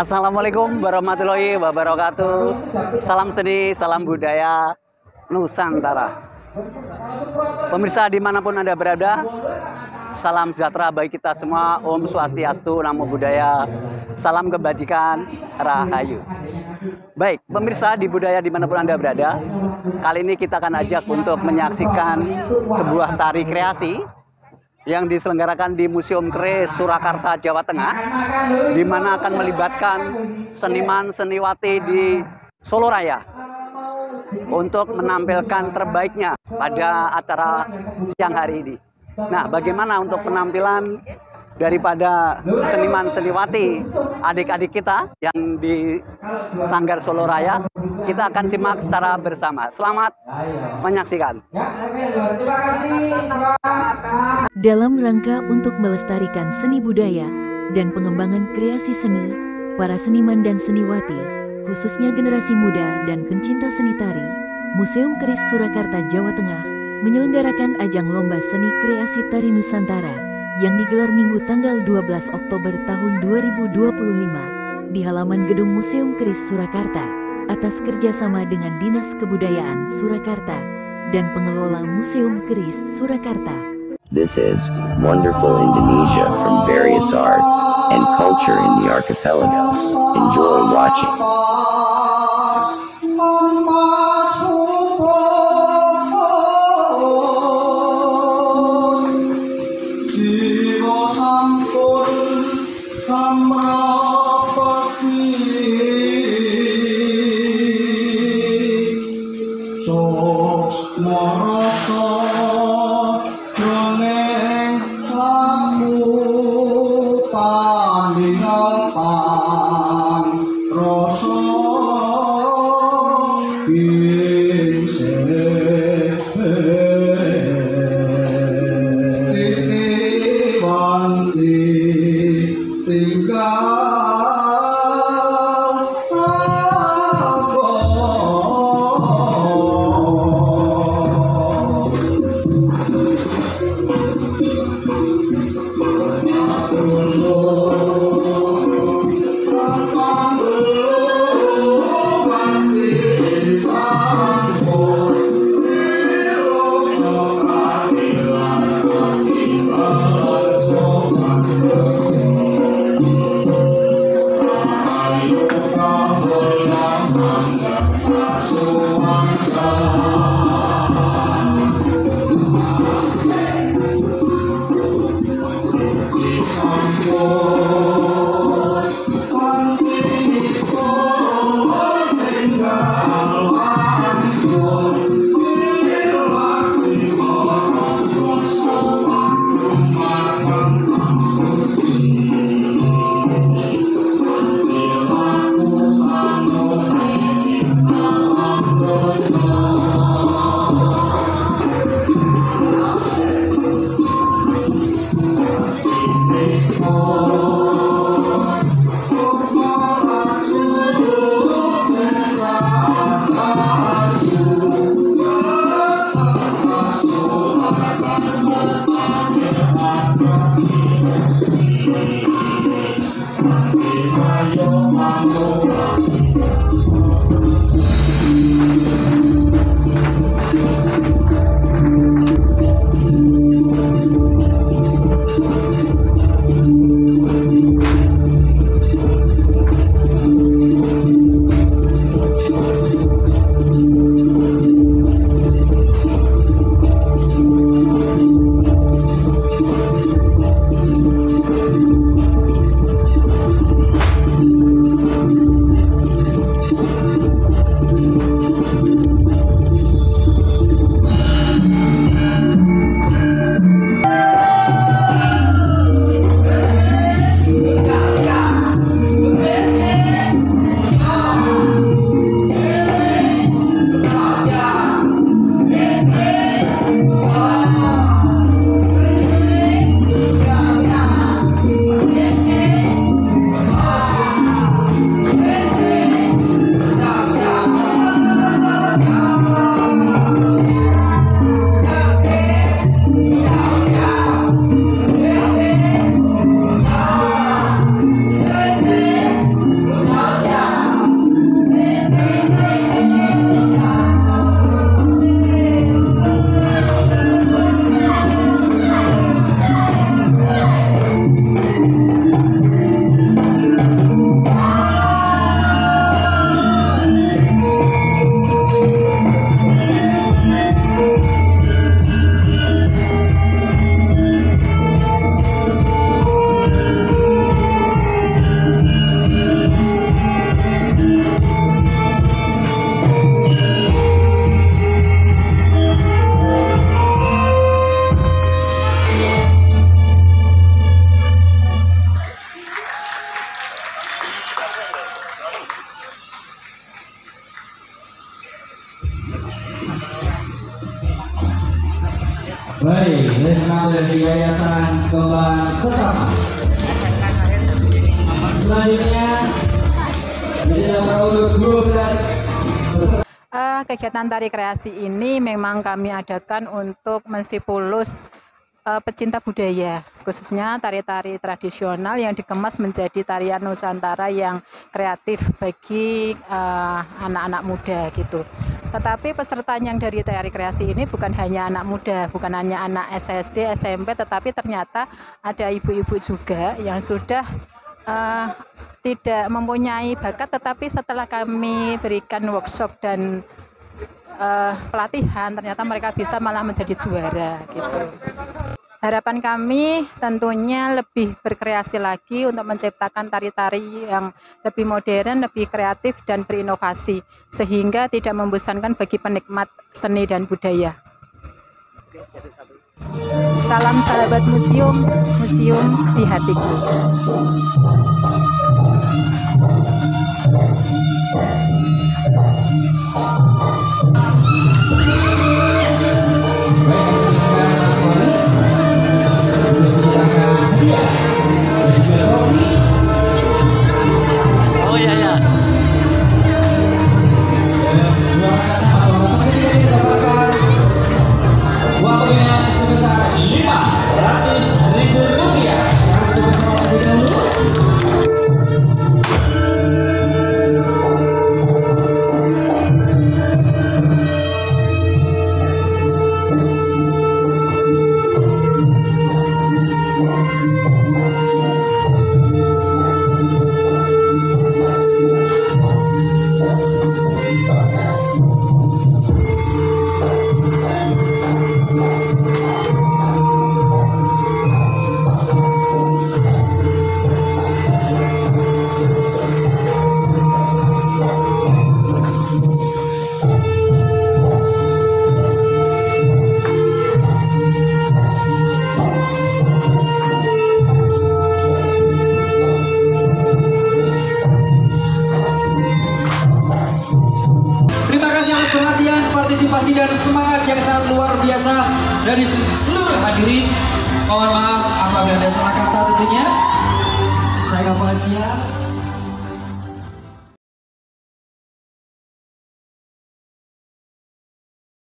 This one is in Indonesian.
Assalamualaikum warahmatullahi wabarakatuh. Salam seni, salam budaya Nusantara. Pemirsa dimanapun Anda berada, salam sejahtera bagi kita semua. Om Swastiastu, Namo Buddhaya, salam kebajikan, Rahayu. Baik, pemirsa di budaya dimanapun Anda berada, kali ini kita akan ajak untuk menyaksikan sebuah tari kreasi yang diselenggarakan di Museum Keris Surakarta, Jawa Tengah, di mana akan melibatkan seniman seniwati di Solo Raya untuk menampilkan terbaiknya pada acara siang hari ini. Nah, bagaimana untuk penampilan daripada seniman seniwati adik-adik kita yang di Sanggar Solo Raya? Kita akan simak secara bersama. Selamat menyaksikan. Dalam rangka untuk melestarikan seni budaya dan pengembangan kreasi seni, para seniman dan seniwati, khususnya generasi muda dan pencinta seni tari, Museum Keris Surakarta, Jawa Tengah, menyelenggarakan ajang lomba seni kreasi tari Nusantara yang digelar Minggu tanggal 12 Oktober tahun 2025 di halaman gedung Museum Keris Surakarta atas kerjasama dengan Dinas Kebudayaan Surakarta dan pengelola Museum Keris Surakarta. This is wonderful Indonesia from various arts and culture in the archipelago. Enjoy watching. Baik, Letnan dari Yayasan Kembang Sesama. Selanjutnya menjadi nomor urut 12. Kegiatan tari kreasi ini memang kami adakan untuk menstimulus pecinta budaya, khususnya tari-tari tradisional yang dikemas menjadi tarian Nusantara yang kreatif bagi anak-anak muda gitu. Tetapi peserta yang dari tari kreasi ini bukan hanya anak muda, bukan hanya anak SSD, SMP, tetapi ternyata ada ibu-ibu juga yang sudah tidak mempunyai bakat, tetapi setelah kami berikan workshop dan pelatihan, ternyata mereka bisa malah menjadi juara gitu. Harapan kami tentunya lebih berkreasi lagi untuk menciptakan tari-tari yang lebih modern, lebih kreatif dan berinovasi, sehingga tidak membosankan bagi penikmat seni dan budaya. Salam sahabat museum, museum di hatiku. Oh iya ya. Uangnya sebesar partisipasi dan semangat yang sangat luar biasa dari seluruh hadirin. Mohon maaf apabila ada salah kata tentunya. Saya Kapolres